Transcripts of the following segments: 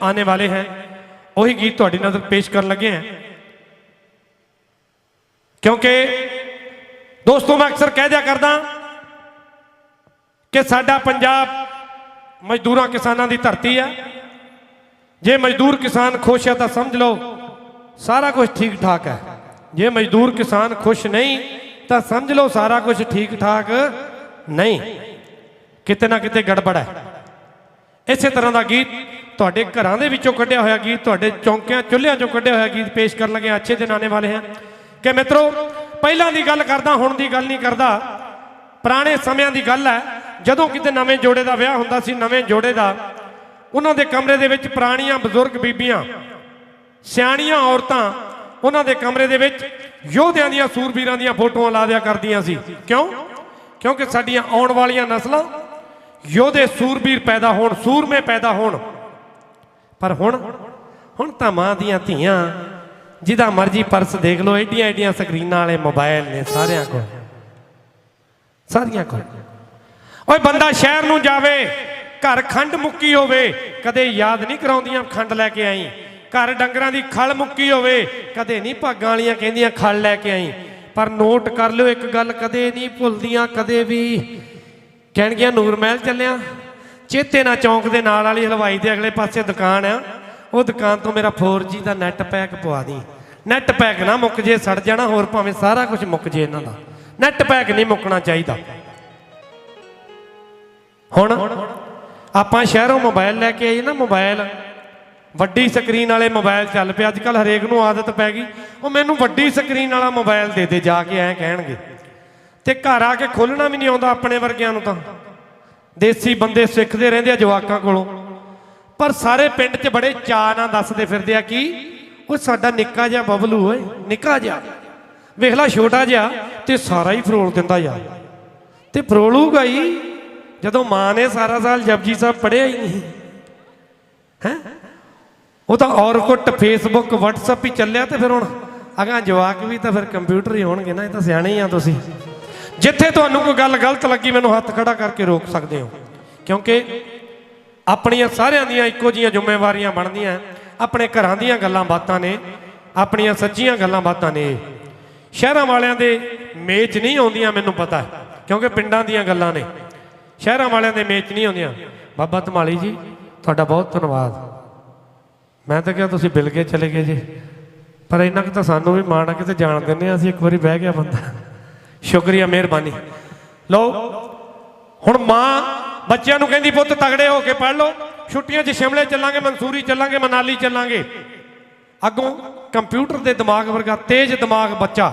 आने वाले हैं वही गीत तुहाडी नज़र पेश कर लगे हैं। क्योंकि दोस्तों मैं अक्सर कह दिया करदा कि साडा पंजाब मजदूर किसानों की धरती है। जे मजदूर किसान खुश है तो समझ लो सारा कुछ ठीक ठाक है। जे मजदूर किसान खुश नहीं तो समझ लो सारा कुछ ठीक ठाक नहीं, किते ना किते गड़बड़ है। इस तरह का गीत तुहाडे घरां दे विचों कढ़िया होया गीत, तुहाडे चौंकियां चुल्हियां चों कढ़िया होया गीत पेश कर लगे। अच्छे दिन आने वाले हैं कि मित्रों पहलां दी गल करदा, हुण दी गल नहीं करदा। पुराने समयां दी गल है, जदों किते नवें जोड़े का विआह हुंदा सी, नवें जोड़े का उन्हां दे कमरे दे विच पुराणियां बजुर्ग बीबियां सियाणियां औरतां उन्हां दे कमरे दे विच योधियां दियां सूरबीरां दियां फोटोआं ला दिया करदियां सी। क्यों? क्योंकि साडियां आउण वालियां नस्लां योधे सूरबीर पैदा होण, सूरमे पैदा होण। पर हुण तां मां दियां धीआं जिदा मर्जी पर्स देख लो, एडियां एडियां स्क्रीनां वाले मोबाइल ने सारियां कोल, सारियां कोल। ओए बंदा शहर नूं जावे, घर खंड मुक्की होवे कदे याद नहीं कराउंदियां खंड लैके आई। घर डंगरां दी खल मुक्की होवे कदे नहीं भागां वालियां कहंदियां खल लैके आई। पर नोट कर लिओ एक गल कदे नहीं भुलदियां, कदे भी कहणगियां नूर महल चलिया, चेते ना चौंक दे नाल वाली हलवाई दे अगले पासे दुकान आ, वो दुकान तो मेरा 4G का नैट पैक पवा दी। नैट पैक ना मुक जे, सड़ जाना, होर भावें सारा कुछ मुक जे, इन्हां दा नैट पैक नहीं मुकना चाहिए। हुण आपां शहरों मोबाइल लैके आई ना, मोबाइल वड्डी स्क्रीन वाले मोबाइल चल पे अजकल, हरेक नूं आदत पै गई वो मैनूं वड्डी स्क्रीन वाला मोबाइल दे दे जाके, ऐ कहणगे। ते घर आके खोलना भी नहीं आउंदा अपने वर्गियां नूं। तां देसी बंदे सिखदे रहिंदे आ जवाकां कोलों, पर सारे पिंड च बड़े चाਅ नाल दसदे फिरदे आ कि वो साडा निक्का जिहा बबलू होए, निक्का जिहा वेख ला, छोटा जिहा ते सारा ही फरोल दिंदा यार। ते फरोलूगा ही जदों मां ने सारा साल जपजी साहब पढ़िया ही नहीं है। वो तो और कुट फेसबुक व्हाट्सअप ही चलिया, तो फिर हुण अगां जवाक भी तो फिर कंप्यूटर ही होणगे ना। ये तो सियाणे ही आ तुसीं। जिथे तुहानूं कोई गल गलत लगी मैनूं हत्थ खड़ा करके रोक सकते हो, क्योंकि अपनियां सारियां दियां इक्को जिहियां जिम्मेवारियां बनदियां। अपने घरां दियां गल्लां बातां ने, अपनियां सच्चियां गल्लां बातां ने, शहरां वालियां दे मेच नहीं आउंदियां, मैनूं पता है, क्योंकि पिंडां दियां गल्लां ने, शहरां वालियां दे मेच नहीं आउंदियां। बाबा धमाली जी तुहाडा बहुत धन्नवाद। मैं तो क्या तुसीं बिल के चले गए जी, पर इन्ना कि तो सानूं भी माण आ, किते जाण दिंदे असीं, एक वारी बह गया बंदा। शुक्रिया, मेहरबानी। लो हुण मां बच्चों नूं कहंदी पुत्त तगड़े हो के पढ़ लो, छुट्टियां च शिमले चलांगे, मंसूरी चलांगे, मनाली चलांगे। अगों कंप्यूटर दे दिमाग वर्गा तेज दिमाग बच्चा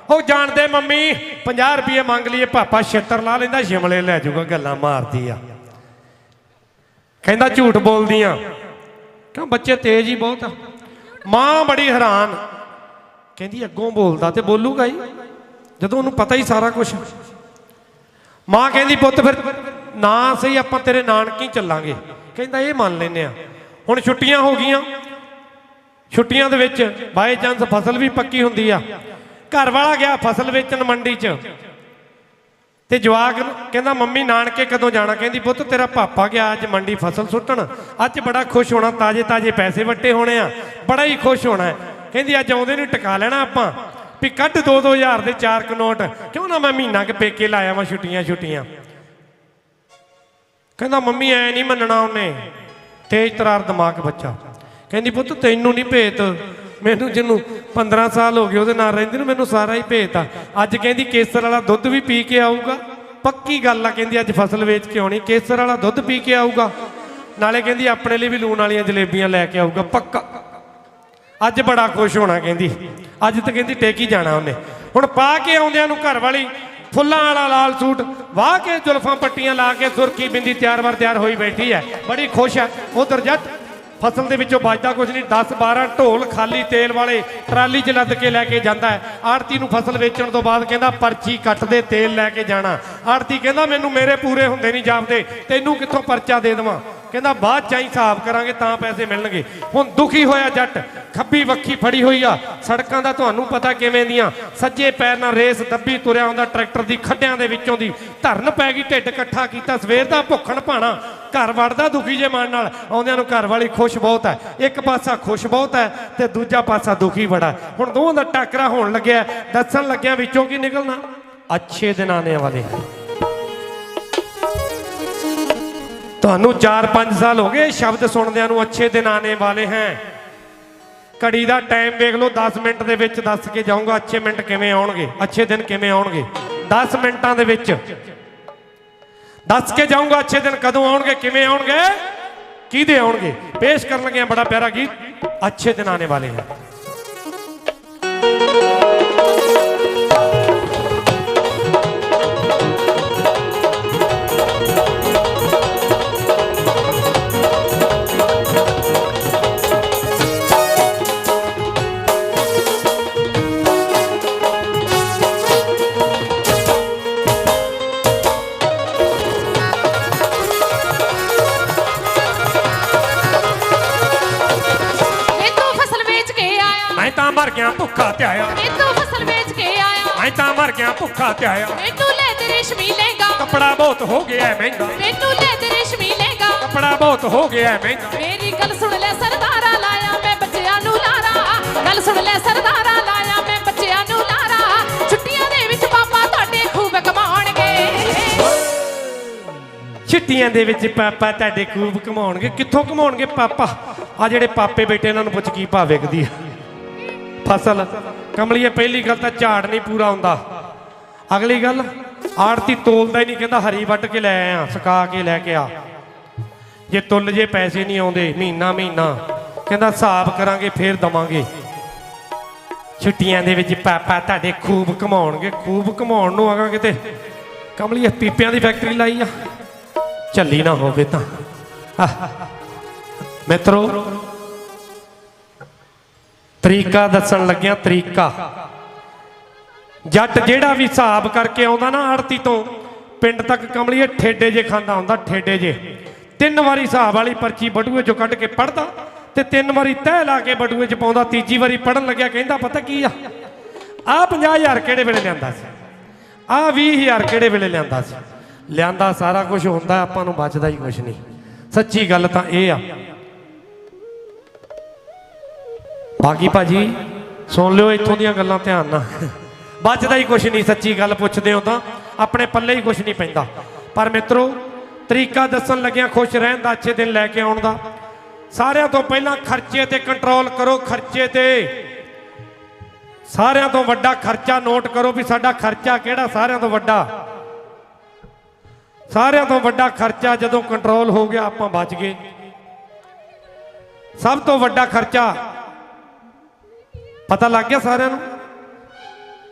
वो जाणदे मम्मी 50 रुपये मंग लिए, पापा 76 ला लैंदा, शिमले लै जाऊगा, गल्लां मारदी आ, कहंदा झूठ बोलदियां। क्यों? बच्चे तेज ही बहुत आ। मां बड़ी हैरान, कहंदी अगों बोलदा ते बोलूगा ही जदों उन्होंने पता ही सारा कुछ। मां कहती पुत्त फिर ना सही आपां तेरे नानकी चलांगे, कहंदा ये मान लैने आ। हुण छुट्टियां हो गईयां, छुट्टियां दे विच बाय चांस फसल भी पक्की हुंदी आ। घर वाला गया फसल वेचण मंडी च, ते जवाक कहंदा मम्मी नानके कदों जाना? कहंदी पुत्त तेरा पापा गया अज मंडी फसल सुट्टण, अज बड़ा खुश होना, ताजे ताजे पैसे वट्टे होने आ, बड़ा ही खुश होना है। कहंदी अज आउंदे नूं टका लेना आपां भी कट 2-2 हज़ार के 4 नोट, क्यों ना मैं महीना के पेके लाया वा छुट्टियां छुट्टियां। कहंदा मम्मी ऐ नहीं मनना उन्हें, तेज तरार दिमाग बच्चा। कहंदी पुत्त तैनूं नहीं भेत, मैनूं जिन्नूं 15 साल हो गए ਉਹਦੇ ਨਾਲ ਰਹਿੰਦੀ ਨੂੰ, मैनूं सारा ही भेत आ। अज कहंदी केसर वाला दुध भी पी के आऊगा, पक्की गल आ। कहंदी अज फसल वेच के आउणी, केसर वाला दुध पी के आऊगा, नाले कहंदी अपने लिए भी लूण वालियां जलेबियां लैके आऊगा पक्का। अज बड़ा खुश होना, कहंदी अज तो कहंदी टेक ही जाना उन्हें। हुण पा के आउंदियां नूं घर वाली फुल्लां वाला लाल सूट वाह के जुल्फां पट्टियां ला के सुरखी बिंदी तैयार बर तैयार होई बैठी है, बड़ी खुश है। उधर जट फसल के विचों बचदा कुछ नहीं, 10-12 ढोल खाली तेल वाले ट्राली च लद के लैके जाता है। आड़ती नूं फसल वेचण तो बाद कहंदा पर्ची कट दे, तेल लैके जाना। आड़ती कहंदा मैनूं मेरे पूरे हुंदे नहीं जापदे, तैनूं कित्थों पर्चा दे देवां? कहंदा बाद च हिसाब करांगे तां पैसे मिलणगे। हुण दुखी होया जट खब्बी वक्खी फड़ी हुई आ, सड़कां दा तुहानूं पता किवें दियां, सज्जे पैर नाल रेस दब्बी तुरिया आउंदा ट्रैक्टर दी खड्डियां दे विचों दी, धरन पै गई, ढिड्ड इकट्ठा कीता, सवेर दा भुक्खण भाणा, घर वड़दा दुखी जे मन नाल आउंदियां नूं घर वाली खुश बहुत है, एक पासा खुश बहुत है ते दूजा पासा दुखी बड़ा। हुण दोवां दा टाकरा होण लग्या, दस्सण लग्या विचों की निकलना, अच्छे दिन आने वाले हैं। तुहानूं 4-5 साल हो गए शब्द सुणदियां नूं, अच्छे दिन आने वाले हैं। घड़ी का टाइम देख लो, 10 मिनट दे विच दस के जाऊंगा अच्छे मिनट किवें आउणगे, अच्छे दिन किवें आउणगे। 10 मिनटां दे विच दस के जाऊंगा अच्छे दिन कदों आउणगे, किवें आउणगे, किहदे आउणगे। पेश करन लगे बड़ा प्यारा गीत, अच्छे दिन आने वाले हैं। मर गया भुखा त्याया, तू फसल बेच के आया, मैं तां मर गया भुखा त्याया। मैनू ले ते रेशमी लहंगा, कपड़ा बहुत हो गया है महंगा, मैनू ले ते रेशमी लहंगा, कपड़ा बहुत हो गया है महंगा। मेरी गल सुन ले सरदारा, लाया मैं बच्चियां नू लारा, गल सुन ले सरदारा, लाया मैं बच्चियां नू लारा। छुट्टियां दे विच पापा तुहाडे खूब कमाउणगे, छुट्टियां दे विच पापा तुहाडे खूब कमाउणगे। कित्थों कमाउणगे पापा? आ ਜਿਹੜੇ पापे बैठे इन्हां नूं पुੱਛ ਕੀ ਭਾਅ ਵਿਕਦੀ ਆ फसल। कमलिए पहली गल तो झाड़ नहीं पूरा होंदा, अगली गल आड़ती तोलदा ही नहीं, कहता हरी वट के लै आया, सुका के लैके आ। जे तुल जे पैसे नहीं आउंदे महीना महीना, कहता हिसाब करांगे फिर दवांगे। छुट्टियां दे विच पापा तुहाडे खूब घुमाउणगे, खूब घुमाउण नूं आगा किते कमलिए पीपियां दी फैक्टरी लाई आ, झल्ली ना होवे तां। मित्रों तरीका दसन लग्या, तरीका जट जेड़ा भी हिसाब करके आउंदा ना आड़ती तो पिंड तक कमलिए ठेडे जे खांदा हुंदा, ठेडे जे। 3 वारी हिसाब वाली पर्ची बटूए चों कढ के पढ़दा ते 3 वारी तह ला के बटूए च पाउंदा। तीजी वारी पढ़न लग्या कहंदा पता की आ 50,000 किहड़े वेले लिआंदा सी, आ 20,000 किहड़े वेले लिआंदा सी। लिआंदा सारा कुछ हुंदा, आपां नूं बचदा ही कुछ नहीं। सच्ची गल तां इह आ। बाकी भाजी सुन लियो इत्थों दियां गल्लां ध्यान नाल, बचदा ही कुछ नहीं। सच्ची गल पुछदे हो तां अपने पल्ले ही कुछ नहीं पैंदा। पर मित्रों तरीका दसन लग्या खुश रहन दा, अच्छे दिन लैके आउण दा। सारियां तो पहलां खर्चे ते कंट्रोल करो, खर्चे ते सारियां तो वड्डा खर्चा नोट करो भी साडा खर्चा किहड़ा सारियां तो वड्डा। सारियां तो वड्डा खर्चा जदों कंट्रोल हो गया आपां बच गए। सब तो वड्डा खर्चा पता लग गया सारिਆਂ ਨੂੰ,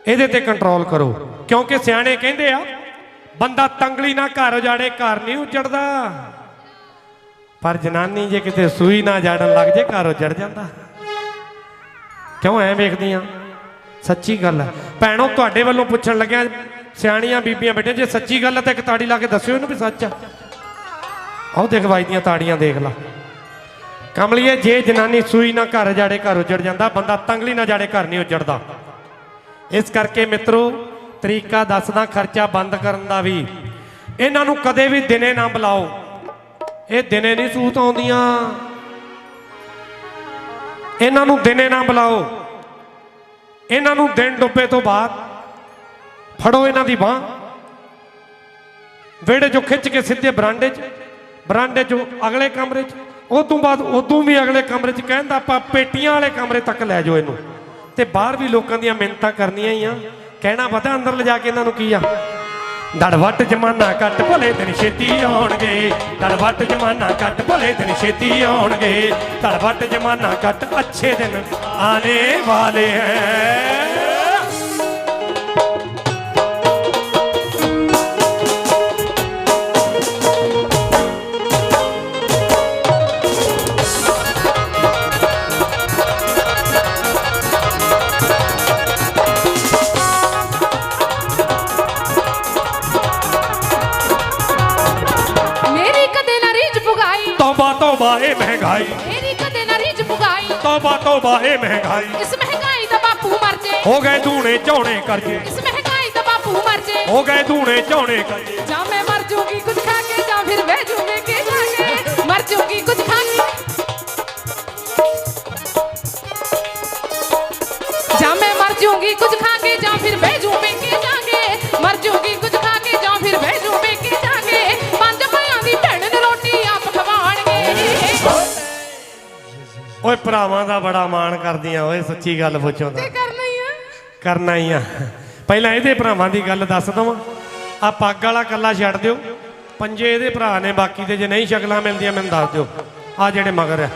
ਇਹਦੇ ਤੇ ਕੰਟਰੋਲ ਕਰੋ। क्योंकि ਸਿਆਣੇ ਕਹਿੰਦੇ ਆ ਬੰਦਾ ਤੰਗਲੀ ਨਾ ਘਰ ਉਜਾੜੇ ਘਰ ਨਹੀਂ ਉਜੜਦਾ, ਪਰ ਜਨਾਨੀ ਜੇ ਕਿਤੇ ਸੂਈ ਨਾ ਜਾੜਨ ਲੱਗ ਜੇ ਘਰ ਉਜੜ ਜਾਂਦਾ। ਕਿਉਂ ਐ ਵੇਖਦੀਆਂ? ਸੱਚੀ ਗੱਲ ਹੈ ਭੈਣੋ। ਤੁਹਾਡੇ ਵੱਲੋਂ ਪੁੱਛਣ ਲੱਗਿਆ ਸਿਆਣੀਆਂ ਬੀਬੀਆਂ ਬੈਠੇ, ਜੇ ਸੱਚੀ ਗੱਲ ਹੈ ਤਾਂ ਇੱਕ ਤਾੜੀ ਲਾ ਕੇ ਦੱਸਿਓ ਇਹਨੂੰ ਵੀ ਸੱਚ ਆ। ਆਓ ਦੇਖ ਵੱਜਦੀਆਂ ਤਾੜੀਆਂ देख ला। कमलिए जे जनानी सूई ना घर जाड़े घर उजड़ जाता, बंदा तंगली ना जाड़े घर नहीं उजड़ता। इस करके मित्रों तरीका दसदा खर्चा बंद करन दा भी। इन्हां नूं कदे भी दिने ना बुलाओ, ये दिने नहीं सूत आउंदियां। इन्हां नूं दिने ना बुलाओ, इन्हां नूं दिन डुब्बे तो बाद फड़ो इन्हां दी बांह, वेड़े चों खिच के सीधे बरांडे चों अगले कमरे च, उदों बाद उदों भी अगले कमरे च कहंदा आपां पेटियां वाले कमरे तक लै जाओ इनू। ते बाहर भी लोकां दियां मिन्नतां करनियां ही आ। कहना पता अंदर ले जाके इन्हां नूं की आ, दड़वट जमाना कट भले दिन छेती आउणगे, दड़वट जमाना कट भले दिन छेती आउणगे, दड़वट जमाना कट अच्छे दिन आने वाले हैं। तौबा ए महंगाई, मेरी कदे ना रीझ पुगाई, तौबा ए महंगाई, इस महंगाई दा बापू मर जे, हो गए दूने चौने करजे, इस महंगाई दा बापू मर जे, हो गए दूने चौने करजे। जा मैं मर जूंगी कुछ खा के, जा फिर बह जूंगी के जाके। ਮਰ ਜੂਗੀ ਕੁਝ ਖਾ ਕੇ ਜਾਂ ਮੈਂ ਮਰ ਜੂਗੀ ਕੁਝ ਖਾ ਕੇ ਜਾਂ ਫਿਰ ਬਹਿ ਜੂ ਪੇਕੇ ਜਾ ਕੇ ਮਰ ਜੂਗੀ ਕੁਝ ਖਾ ਕੇ ਜਾਂ ਫਿਰ ਬਹਿ ਜੂ ਪੇਕੇ ਜਾ ਕੇ ਪੰਜ ਭਾਈਆਂ ਦੀ ਭੈਣ ਨੂੰ ਰੋਟੀ ਆਪ ਖਵਾਣਗੇ ਓਏ ਭਰਾਵਾਂ ਦਾ ਬੜਾ ਮਾਣ ਕਰਦੀਆਂ ਓਏ ਸੱਚੀ ਗੱਲ ਪੁੱਛੋ ਤਾਂ ਤੇ ਕਰਨਾ ਹੀ ਆ ਕਰਨਾ ਹੀ ਆ ਪਹਿਲਾਂ ਇਹਦੇ ਭਰਾਵਾਂ ਦੀ ਗੱਲ ਦੱਸ ਦਵਾਂ ਆ ਪੱਗ ਵਾਲਾ ਕੱਲਾ ਛੱਡ ਦਿਓ ਪੰਜੇ ਇਹਦੇ ਭਰਾ ਨੇ ਬਾਕੀ ਦੇ ਜੇ ਨਹੀਂ ਸ਼ਕਲਾਂ ਮਿਲਦੀਆਂ ਮੈਨੂੰ ਦੱਸ ਦਿਓ ਆ ਜਿਹੜੇ ਮਗਰ ਆ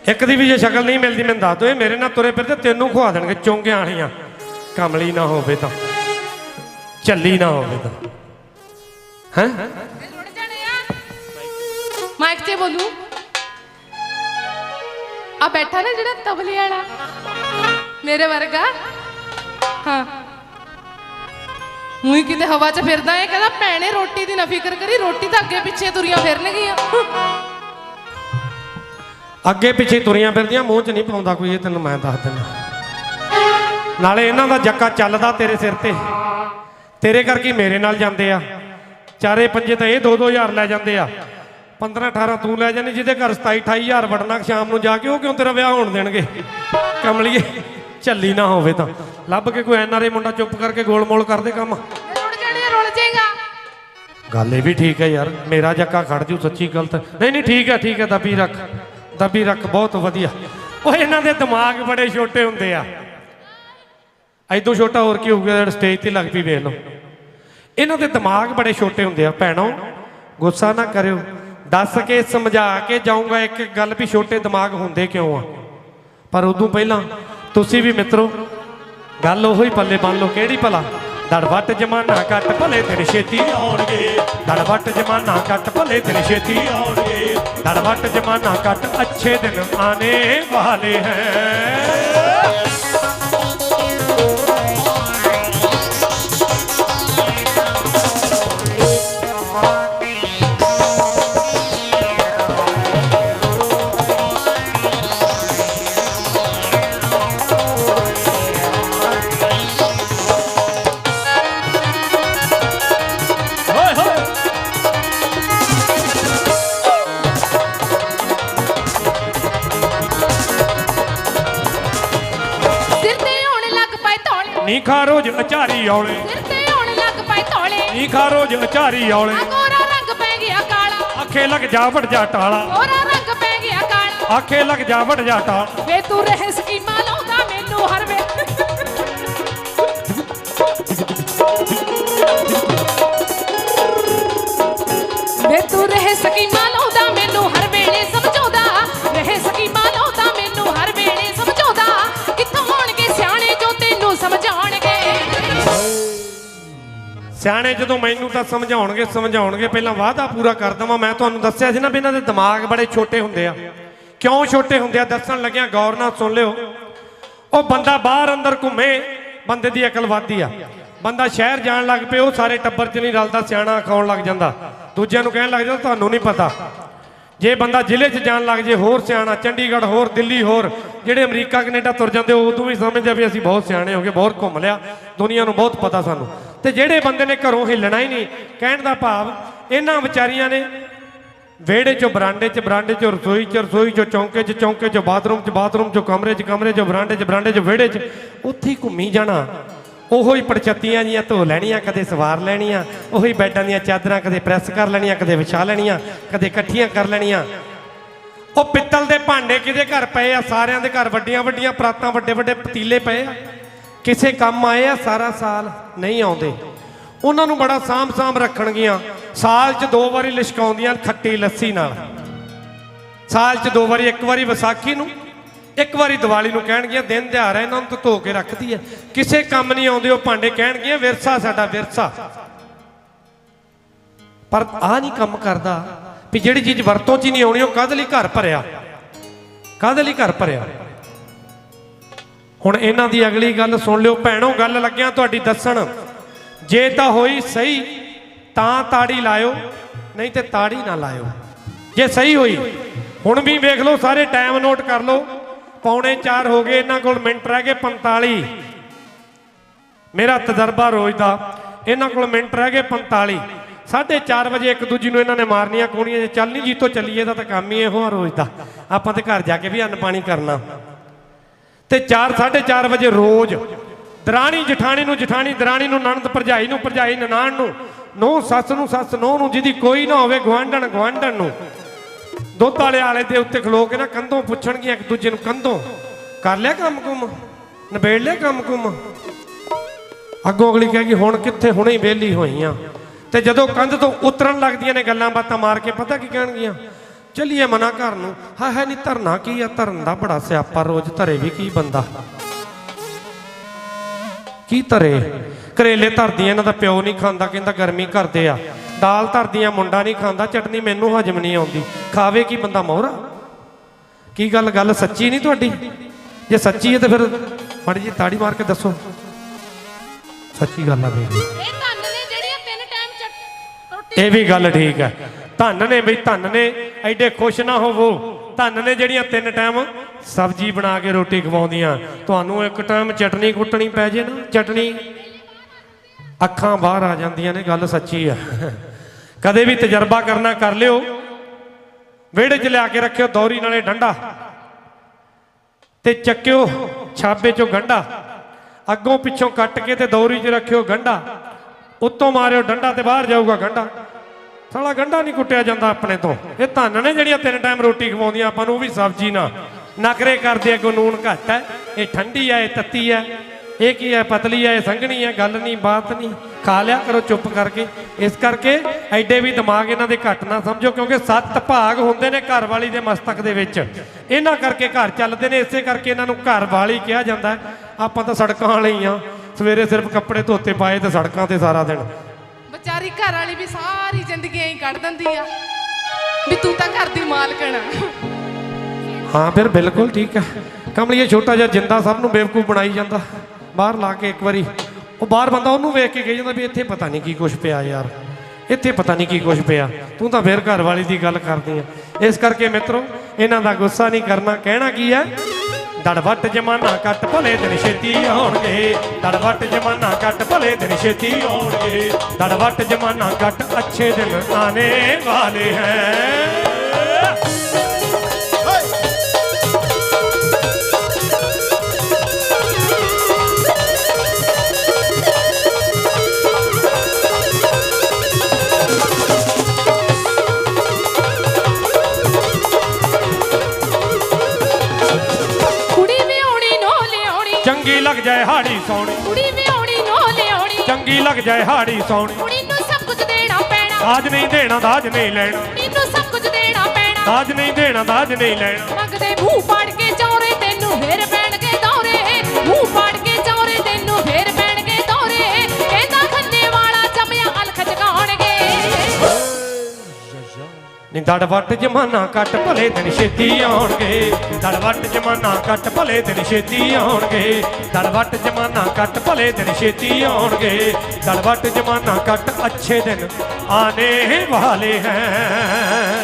ਇੱਕ ਦੀ ਵੀ ਜੇ ਸ਼ਕਲ ਨਹੀਂ ਮਿਲਦੀ ਮੈਨੂੰ ਦੱਸ ਦਿਓ ਇਹ ਮੇਰੇ ਨਾਲ ਤੁਰੇ ਫਿਰਦੇ ਤੈਨੂੰ ਖਵਾ ਦੇਣਗੇ ਚੌਂਗਿਆਂ ਵਾਲੀਆਂ ਕਮਲੀ ਨਾ ਹੋਵੇ ਤਾਂ ਚੱਲੀ ਨਾ ਹੋਵੇ ਤਾਂ ਹੈਂ ਜੁੜ ਜਾਣੇ ਆ ਮਾਈਕ ਤੇ ਬੋਲੂ ਆ ਬੈਠਾ ਨਾ ਜਿਹੜਾ ਤਬਲੇ ਵਾਲਾ ਮੇਰੇ ਵਰਗਾ ਹਾਂ ਉਹੀ ਕਿਤੇ ਹਵਾ 'ਚ ਫਿਰਦਾ ਏ ਕਹਿੰਦਾ ਭੈਣੇ ਰੋਟੀ ਦੀ ਨਾ ਫਿਕਰ ਕਰੀ ਰੋਟੀ ਤਾਂ ਅੱਗੇ ਪਿੱਛੇ ਤੁਰੀਆਂ ਫਿਰਨਗੀਆਂ ਅੱਗੇ ਪਿੱਛੇ ਤੁਰੀਆਂ ਫਿਰਦੀਆਂ ਮੂੰਹ 'ਚ ਨਹੀਂ ਪਾਉਂਦਾ ਕੋਈ ਇਹ ਤੈਨੂੰ ਮੈਂ ਦੱਸ ਦਿੰਦਾ ਨਾਲੇ ਇਹਨਾਂ ਦਾ ਜੱਕਾ ਚੱਲਦਾ ਤੇਰੇ ਸਿਰ ਤੇ ਤੇਰੇ ਕਰਕੇ ਮੇਰੇ ਨਾਲ ਜਾਂਦੇ ਆ ਚਾਰੇ ਪੰਜੇ ਤਾਂ ਇਹ 2-2000 ਲੈ ਜਾਂਦੇ ਆ 15-18 ਤੂੰ ਲੈ ਜਾਣੀ ਜਿਹਦੇ ਘਰ 27-28 ਵੜਨਾ ਸ਼ਾਮ ਨੂੰ ਜਾ ਕੇ ਉਹ ਕਿਉਂ ਤੇਰਾ ਵਿਆਹ ਹੋਣ ਦੇਣਗੇ ਕਮਲੀਏ ਝੱਲੀ ਨਾ ਹੋਵੇ ਤਾਂ ਲੱਭ ਕੇ ਕੋਈ ਐਨਆਰਏ ਮੁੰਡਾ ਚੁੱਪ ਕਰਕੇ ਗੋਲਮੋਲ ਕਰਦੇ ਕੰਮ ਰੁੜ ਜਾਣੇ ਰੁੜ ਜਾਏਗਾ ਗੱਲ ਇਹ ਵੀ ਠੀਕ ਹੈ ਯਾਰ ਮੇਰਾ ਜੱਕਾ ਖੜ ਜੂ ਸੱਚੀ ਗਲਤ ਨਹੀਂ ਠੀਕ ਹੈ ਦੱਬੀ ਰੱਖ ਬਹੁਤ ਵਧੀਆ ਉਹ ਇਹਨਾਂ ਦੇ ਦਿਮਾਗ ਬੜੇ ਛੋਟੇ ਹੁੰਦੇ ਆ ਐਦੋਂ ਛੋਟਾ ਹੋਰ ਕੀ ਹੋਊਗਾ ਜਿਹੜਾ ਸਟੇਜ ਤੇ ਲੱਗ ਪਈ ਵੇਖ ਲਓ ਇਹਨਾਂ ਦੇ ਦਿਮਾਗ ਬੜੇ ਛੋਟੇ ਹੁੰਦੇ ਆ ਭੈਣੋ ਗੁੱਸਾ ਨਾ ਕਰਿਓ ਦੱਸ ਕੇ ਸਮਝਾ ਕੇ ਜਾਊਂਗਾ ਇੱਕ ਗੱਲ ਵੀ ਛੋਟੇ ਦਿਮਾਗ ਹੁੰਦੇ ਕਿਉਂ ਆ ਪਰ ਉਦੋਂ ਪਹਿਲਾਂ ਤੁਸੀਂ ਵੀ ਮਿੱਤਰੋ ਗੱਲ ਉਹੀ ਪੱਲੇ ਬੰਨ ਲਓ ਕਿਹੜੀ ਭਲਾ ਦੜਵੱਟ ਜਮਾਨਾ ਕੱਟ ਭਲੇ ਤੇਰੇ ਛੇਤੀ ਆਉਣਗੇ ਦੜਵੱਟ ਜਮਾਨਾ ਕੱਟ ਭਲੇ ਤੇਰੇ ਛੇਤੀ ਆਉਣਗੇ ਦੜਵੱਟ ਜਮਾਨਾ ਕੱਟ ਅੱਛੇ ਦਿਨ ਆਨੇ ਵਾਲੇ ਹੈ ਨੀ ਖਾ ਰੋਜ ਅਚਾਰੀ ਔਲੇ ਸਿਰ ਤੇ ਹੋਣ ਲੱਗ ਪਏ ਧੌਲੇ ਨੀ ਖਾ ਰੋਜ ਅਚਾਰੀ ਔਲੇ ਗੋਰਾ ਰੰਗ ਪੈ ਗਿਆ ਕਾਲਾ ਆਖੇ ਲੱਗ ਜਾ ਵੜ ਜਾ ਟਾਲਾ ਗੋਰਾ ਰੰਗ ਪੈ ਗਿਆ ਕਾਲਾ ਆਖੇ ਲੱਗ ਜਾ ਵੜ ਜਾ ਟਾਲਾ ਵੇ ਤੂੰ ਰਹਿ ਸਕੀਮਾਂ ਲਾਉਂਦਾ ਮੈਨੂੰ ਹਰ ਵੇ ਵੇ ਤੂੰ ਰਹਿ ਸਕੀਮਾਂ ਲਾਉਂਦਾ ਮੈਨੂੰ ਹਰ ਵੇਲੇ ਸਮਝਾਉਂਦਾ ਰਹਿ ਸਕੀਮਾਂ ਲਾਉਂਦਾ ਮੈਨੂੰ ਹਰ ਵੇਲੇ ਸਮਝਾਉਂਦਾ ਕਿੱਥੋਂ ਹੋਣਗੇ ਸਿਆਣੇ ਜੋ ਤੈਨੂੰ ਸਮਝਾਉਣਗੇ ਸਿਆਣੇ ਜਦੋਂ ਮੈਨੂੰ ਤਾਂ ਸਮਝਾਉਣਗੇ ਪਹਿਲਾਂ ਵਾਅਦਾ ਪੂਰਾ ਕਰ ਦਵਾਂ ਮੈਂ ਤੁਹਾਨੂੰ ਦੱਸਿਆ ਸੀ ਨਾ ਵੀ ਇਹਨਾਂ ਦੇ ਦਿਮਾਗ ਬੜੇ ਛੋਟੇ ਹੁੰਦੇ ਆ ਕਿਉਂ ਛੋਟੇ ਹੁੰਦੇ ਆ ਦੱਸਣ ਲੱਗਿਆ ਗੌਰ ਨਾਲ ਸੁਣ ਲਿਓ ਉਹ ਬੰਦਾ ਬਾਹਰ ਅੰਦਰ ਘੁੰਮੇ ਬੰਦੇ ਦੀ ਅਕਲ ਵੱਧਦੀ ਆ ਬੰਦਾ ਸ਼ਹਿਰ ਜਾਣ ਲੱਗ ਪਏ ਉਹ ਸਾਰੇ ਟੱਬਰ 'ਚ ਨਹੀਂ ਰਲਦਾ ਸਿਆਣਾ ਖਾਉਣ ਲੱਗ ਜਾਂਦਾ ਦੂਜਿਆਂ ਨੂੰ ਕਹਿਣ ਲੱਗ ਜਾਂਦਾ ਤੁਹਾਨੂੰ ਨਹੀਂ ਪਤਾ ਜੇ ਬੰਦਾ ਜ਼ਿਲ੍ਹੇ 'ਚ ਜਾਣ ਲੱਗ ਜੇ ਹੋਰ ਸਿਆਣਾ ਚੰਡੀਗੜ੍ਹ ਹੋਰ ਦਿੱਲੀ ਹੋਰ ਜਿਹੜੇ ਅਮਰੀਕਾ ਕੈਨੇਡਾ ਤੁਰ ਜਾਂਦੇ ਉਹ ਉਦੋਂ ਵੀ ਸਮਝਦੇ ਵੀ ਅਸੀਂ ਬਹੁਤ ਸਿਆਣੇ ਹੋ ਗਏ ਬਹੁਤ ਘੁੰਮ ਲਿਆ ਦੁਨੀਆ ਨੂੰ ਬਹੁਤ ਪਤਾ ਸਾਨੂੰ ਤੇ ਜਿਹੜੇ ਬੰਦੇ ਨੇ ਘਰੋਂ ਹਿੱਲਣਾ ਹੀ ਨਹੀਂ ਕਹਿਣ ਦਾ ਭਾਵ ਇਹਨਾਂ ਵਿਚਾਰੀਆਂ ਨੇ ਵਿਹੜੇ 'ਚੋਂ ਬਰਾਂਡੇ 'ਚ ਰਸੋਈ 'ਚੋਂ ਚੌਂਕੇ 'ਚ ਬਾਥਰੂਮ 'ਚ ਕਮਰੇ 'ਚ ਬਰਾਂਡੇ 'ਚ ਵਿਹੜੇ 'ਚ ਉੱਥੇ ਹੀ ਘੁੰਮੀ ਜਾਣਾ ਉਹੀ ਪੜਚੱਤੀਆਂ ਜੀਆਂ ਧੋ ਲੈਣੀਆਂ ਕਦੇ ਸਵਾਰ ਲੈਣੀਆਂ ਉਹੀ ਬੈੱਡਾਂ ਦੀਆਂ ਚਾਦਰਾਂ ਕਦੇ ਪ੍ਰੈਸ ਕਰ ਲੈਣੀਆਂ ਕਦੇ ਵਿਛਾ ਲੈਣੀਆਂ ਕਦੇ ਇਕੱਠੀਆਂ ਕਰ ਲੈਣੀਆਂ ਉਹ ਪਿੱਤਲ ਦੇ ਭਾਂਡੇ ਕਿਹਦੇ ਘਰ ਪਏ ਆ ਸਾਰਿਆਂ ਦੇ ਘਰ ਵੱਡੀਆਂ ਪਰਾਤਾਂ ਵੱਡੇ ਪਤੀਲੇ ਪਏ ਆ ਕਿਸੇ ਕੰਮ ਆਏ ਆ ਸਾਰਾ ਸਾਲ ਨਹੀਂ ਆਉਂਦੇ ਉਹਨਾਂ ਨੂੰ ਬੜਾ ਸਾਂਭ ਰੱਖਣਗੀਆਂ ਸਾਲ 'ਚ 2 ਵਾਰੀ ਲਿਸ਼ਕਾਉਂਦੀਆਂ ਖੱਟੀ ਲੱਸੀ ਨਾਲ ਸਾਲ 'ਚ 2 ਵਾਰੀ ਇੱਕ ਵਾਰੀ ਵਿਸਾਖੀ ਨੂੰ ਇੱਕ ਵਾਰੀ ਦੀਵਾਲੀ ਨੂੰ ਕਹਿਣਗੀਆਂ ਦਿਨ ਦਿਹਾੜਾ ਇਹਨਾਂ ਨੂੰ ਧੋ ਕੇ ਰੱਖਦੀ ਹੈ ਕਿਸੇ ਕੰਮ ਨਹੀਂ ਆਉਂਦੇ ਉਹ ਭਾਂਡੇ ਕਹਿਣਗੀਆਂ ਵਿਰਸਾ ਸਾਡਾ ਵਿਰਸਾ ਪਰ ਆਹ ਨਹੀਂ ਕੰਮ ਕਰਦਾ ਵੀ ਜਿਹੜੀ ਚੀਜ਼ ਵਰਤੋਂ 'ਚ ਹੀ ਨਹੀਂ ਆਉਣੀ ਉਹ ਕਾਹਦੇ ਲਈ ਘਰ ਭਰਿਆ ਹੁਣ ਇਹਨਾਂ ਦੀ ਅਗਲੀ ਗੱਲ ਸੁਣ ਲਿਓ ਭੈਣੋ ਗੱਲ ਲੱਗਿਆ ਤੁਹਾਡੀ ਦੱਸਣ ਜੇ ਤਾਂ ਹੋਈ ਸਹੀ ਤਾਂ ਤਾੜੀ ਲਾਇਓ ਨਹੀਂ ਤੇ ਤਾੜੀ ਨਾ ਲਾਇਓ ਜੇ ਸਹੀ ਹੋਈ ਹੁਣ ਵੀ ਵੇਖ ਲਓ ਸਾਰੇ ਟਾਈਮ ਨੋਟ ਕਰ ਲਓ 3:45 ਹੋ ਗਏ ਇਹਨਾਂ ਕੋਲ ਮਿੰਟ ਰਹਿ ਗਏ 45 ਮੇਰਾ ਤਜਰਬਾ ਰੋਜ਼ ਦਾ ਇਹਨਾਂ ਕੋਲ ਮਿੰਟ ਰਹਿ ਗਏ 45 4:30 ਵਜੇ ਇੱਕ ਦੂਜੀ ਨੂੰ ਇਹਨਾਂ ਨੇ ਮਾਰਨੀਆਂ ਕੋਣੀਆਂ ਜੇ ਚੱਲ ਨਹੀਂ ਜੀਤੋ ਚੱਲੀਏ ਦਾ ਤਾਂ ਕੰਮ ਹੀ ਇਹੋ ਆ ਰੋਜ਼ ਦਾ। ਆਪਾਂ ਤੇ ਘਰ ਜਾ ਕੇ ਵੀ ਅੰਨ ਪਾਣੀ ਕਰਨਾ। ਤੇ 4-4:30 ਵਜੇ ਰੋਜ਼ ਦਰਾਣੀ ਜਠਾਣੀ ਨੂੰ ਜਠਾਣੀ ਦਰਾਣੀ ਨੂੰ ਨਣਦ ਭਰਜਾਈ ਨੂੰ ਭਰਜਾਈ ਨਨਾਣ ਨੂੰ ਨੂੰਹ ਸੱਸ ਨੂੰ ਸੱਸ ਨੂੰਹ ਨੂੰ ਜਿਹਦੀ ਕੋਈ ਨਾ ਹੋਵੇ ਗੁਆਂਢਣ ਗੁਆਂਢਣ ਨੂੰ ਦੁੱਧ ਵਾਲੇ ਆਲੇ ਦੇ ਉੱਤੇ ਖਲੋ ਕੇ ਨਾ ਕੰਧੋਂ ਪੁੱਛਣਗੀਆਂ ਇੱਕ ਦੂਜੇ ਨੂੰ ਕੰਧੋਂ ਕਰ ਲਿਆ ਕੰਮ ਕੁੰਮ ਨਿਬੇੜ ਲਿਆ ਕੰਮ ਕੁੰਮ। ਅੱਗੋਂ ਅਗਲੀ ਕਹੇਗੀ ਹੁਣ ਕਿੱਥੇ ਹੁਣੇ ਹੀ ਵਿਹਲੀ ਹੋਈ ਆ। ਤੇ ਜਦੋਂ ਕੰਧ ਤੋਂ ਉਤਰਨ ਲੱਗਦੀਆਂ ਨੇ ਗੱਲਾਂ ਬਾਤਾਂ ਮਾਰ ਕੇ ਪਤਾ ਕੀ ਕਹਿਣਗੀਆਂ ਚੱਲੀਏ ਮਨਾ ਘਰ ਨੂੰ। ਹੈ ਨਹੀਂ ਧਰਨਾ ਕੀ ਆ ਧਰਨ ਦਾ ਬੜਾ ਸਿਆਪਾ ਰੋਜ਼ ਧਰੇ ਵੀ ਕੀ ਬੰਦਾ ਕੀ ਧਰੇ। ਕਰੇਲੇ ਧਰਦੀਆਂ ਇਹਨਾਂ ਦਾ ਪਿਓ ਨਹੀਂ ਖਾਂਦਾ ਕਹਿੰਦਾ ਗਰਮੀ ਕਰਦੇ ਆ। ਦਾਲ ਧਰਦੀਆਂ ਮੁੰਡਾ ਨਹੀਂ ਖਾਂਦਾ ਚਟਨੀ ਮੈਨੂੰ ਹਜਮ ਨਹੀਂ ਆਉਂਦੀ ਖਾਵੇ ਕੀ ਬੰਦਾ ਮੋਹਰਾ। ਕੀ ਗੱਲ ਸੱਚੀ ਨਹੀਂ ਤੁਹਾਡੀ? ਜੇ ਸੱਚੀ ਹੈ ਤਾਂ ਫਿਰ ਮਾੜੀ ਜੀ ਤਾੜੀ ਮਾਰ ਕੇ ਦੱਸੋ ਸੱਚੀ ਗੱਲ ਆ ਬੇਬੀ। ਇਹ ਧੰਨ ਨੇ ਜਿਹੜੀਆਂ 3 ਟਾਈਮ ਰੋਟੀ ਇਹ ਵੀ ਗੱਲ ਠੀਕ ਹੈ। ਧੰਨ ਨੇ ਬਈ ਧੰਨ ਨੇ ਐਡੇ ਖੁਸ਼ ਨਾ ਹੋਵੋ। ਧੰਨ ਨੇ ਜਿਹੜੀਆਂ 3 ਟਾਈਮ ਸਬਜ਼ੀ ਬਣਾ ਕੇ ਰੋਟੀ ਖਵਾਉਂਦੀਆਂ। ਤੁਹਾਨੂੰ ਇੱਕ ਟਾਈਮ ਚਟਨੀ ਕੁੱਟਣੀ ਪੈ ਜੇ ਨਾ ਚਟਨੀ ਅੱਖਾਂ ਬਾਹਰ ਆ ਜਾਂਦੀਆਂ ਨੇ। ਗੱਲ ਸੱਚੀ ਆ। ਕਦੇ ਵੀ ਤਜਰਬਾ ਕਰਨਾ ਕਰ ਲਿਓ। ਵਿਹੜੇ 'ਚ ਲਿਆ ਕੇ ਰੱਖਿਓ ਦੌਰੀ ਨਾਲੇ ਡੰਡਾ ਤੇ ਚੱਕਿਓ ਛਾਬੇ 'ਚੋਂ ਗੰਢਾ ਅੱਗੋਂ ਪਿੱਛੋਂ ਕੱਟ ਕੇ ਤੇ ਦੌਰੀ 'ਚ ਰੱਖਿਓ ਗੰਢਾ ਉੱਤੋਂ ਮਾਰਿਓ ਡੰਡਾ ਤੇ ਬਾਹਰ ਜਾਊਗਾ ਗੰਢਾ। ਸਾਲਾ ਗੰਢਾ ਨਹੀਂ ਕੁੱਟਿਆ ਜਾਂਦਾ ਆਪਣੇ ਤੋਂ। ਇਹ ਧੰਨ ਨੇ ਜਿਹੜੀਆਂ 3 ਟਾਈਮ ਰੋਟੀ ਖਵਾਉਂਦੀਆਂ ਆਪਾਂ ਨੂੰ ਉਹ ਵੀ ਸਬਜ਼ੀ ਨਾ ਨਖਰੇ ਕਰਦੇ ਅੱਗੋਂ ਨੂਣ ਘੱਟ ਹੈ ਇਹ ਠੰਡੀ ਹੈ ਇਹ ਤੱਤੀ ਹੈ ਇਹ ਕੀ ਹੈ ਪਤਲੀ ਹੈ ਇਹ ਸੰਘਣੀ ਹੈ ਗੱਲ ਨਹੀਂ ਬਾਤ ਨਹੀਂ ਖਾ ਲਿਆ ਕਰੋ ਚੁੱਪ ਕਰਕੇ। ਇਸ ਕਰਕੇ ਐਡੇ ਵੀ ਦਿਮਾਗ ਇਹਨਾਂ ਦੇ ਘੱਟ ਨਾ ਸਮਝੋ ਕਿਉਂਕਿ 7 ਭਾਗ ਹੁੰਦੇ ਨੇ ਘਰ ਵਾਲੀ ਦੇ ਮਸਤਕ ਦੇ ਵਿੱਚ। ਇਹਨਾਂ ਕਰਕੇ ਘਰ ਚੱਲਦੇ ਨੇ ਇਸੇ ਕਰਕੇ ਇਹਨਾਂ ਨੂੰ ਘਰ ਵਾਲੀ ਕਿਹਾ ਜਾਂਦਾ। ਆਪਾਂ ਤਾਂ ਸੜਕਾਂ ਵਾਲੇ ਹੀ ਆ ਸਵੇਰੇ ਸਿਰਫ ਕੱਪੜੇ ਧੋਤੇ ਪਾਏ ਤੇ ਸੜਕਾਂ ਤੇ ਸਾਰਾ ਦਿਨ। ਵਿਚਾਰੀ ਘਰ ਵਾਲੀ ਵੀ ਸਾਰੀ ਜ਼ਿੰਦਗੀ ਐਂ ਕੱਢ ਦਿੰਦੀ ਆ ਵੀ ਤੂੰ ਤਾਂ ਘਰ ਦੀ ਮਾਲਕਣ ਆ। ਹਾਂ ਫਿਰ ਬਿਲਕੁਲ ਠੀਕ ਹੈ। ਕਮਲੀਏ ਛੋਟਾ ਜਿਹਾ ਜਿੰਦਾ ਸਭ ਨੂੰ ਬੇਵਕੂਫ ਬਣਾਈ ਜਾਂਦਾ ਬਾਹਰ ਲਾ ਕੇ। ਇੱਕ ਵਾਰੀ ਉਹ ਬਾਹਰ ਬੰਦਾ ਉਹਨੂੰ ਵੇਖ ਕੇ ਕਹੀ ਜਾਂਦਾ ਵੀ ਇੱਥੇ ਪਤਾ ਨਹੀਂ ਕੀ ਕੁਛ ਪਿਆ ਯਾਰ ਇੱਥੇ ਪਤਾ ਨਹੀਂ ਕੀ ਕੁਛ ਪਿਆ ਤੂੰ ਤਾਂ ਫਿਰ ਘਰ ਵਾਲੀ ਦੀ ਗੱਲ ਕਰਦੀ ਆ। ਇਸ ਕਰਕੇ ਮਿੱਤਰੋ ਇਹਨਾਂ ਦਾ ਗੁੱਸਾ ਨਹੀਂ ਕਰਨਾ। ਕਹਿਣਾ ਕੀ ਹੈ ਦੜਵੱਟ ਜਮਾਨਾ ਕੱਟ ਭਲੇ ਦਿਨ ਛੇਤੀ ਆਉਣਗੇ ਦੜਵੱਟ ਜਮਾਨਾ ਕੱਟ ਭਲੇ ਦਿਨ ਛੇਤੀ ਆਉਣਗੇ ਦੜਵੱਟ ਜਮਾਨਾ ਕੱਟ ਅੱਛੇ ਦਿਨ ਆਨੇ ਵਾਲੇ ਹੈ। ਚੰਗੀ ਲੱਗ ਜਾਏ ਹਾੜੀ ਸੌਣੀ ਕੁੜੀ ਵਿਆਹਣੀ ਨੋ ਲਿਆਉਣੀ ਚੰਗੀ ਲੱਗ ਜਾਏ ਹਾੜੀ ਸੌਣੀ ਕੁੜੀ ਨੂੰ ਸਭ ਕੁਝ ਦੇਣਾ ਪੈਣਾ ਦਾਜ ਨਹੀਂ ਦੇਣਾ ਦਾਜ ਨਹੀਂ ਲੈਣਾ ਕੁੜੀ ਨੂੰ ਸਭ ਕੁਝ ਦੇਣਾ ਪੈਣਾ ਦਾਜ ਨਹੀਂ ਦੇਣਾ ਦਾਜ ਨਹੀਂ ਲੈਣਾ। ਮੰਗਦੇ ਮੂੰਹ ਪਾੜ ਕੇ ਚੌਰੇ ਤੈਨੂੰ ਫੇਰ ਪੈਣਗੇ ਦੌਰੇ ਮੂੰਹ ਪਾੜ ਕੇ ਚੌਰੇ ਤੈਨੂੰ ਫੇਰ ਪੈਣਗੇ ਦੌਰੇ ਕਹਿੰਦਾ ਖੰਨੇ ਵਾਲਾ ਜੰਮਿਆ ਅਲਖ ਜਗਾਉਣਗੇ। ਨੀ ਦੜਵੱਟ ਜਮਾਨਾ ਕੱਟ ਭਲੇ ਦਿਨ ਛੇਤੀ ਆਉਣਗੇ ਦੜਵੱਟ ਜਮਾਨਾ ਕੱਟ ਭਲੇ ਦਿਨ ਛੇਤੀ ਆਉਣਗੇ ਦੜਵੱਟ ਜਮਾਨਾ ਕੱਟ ਭਲੇ ਦਿਨ ਛੇਤੀ ਆਉਣਗੇ ਦੜਵੱਟ ਜਮਾਨਾ ਕੱਟ ਅੱਛੇ ਦਿਨ ਆਨੇ ਵਾਲੇ ਹੈ।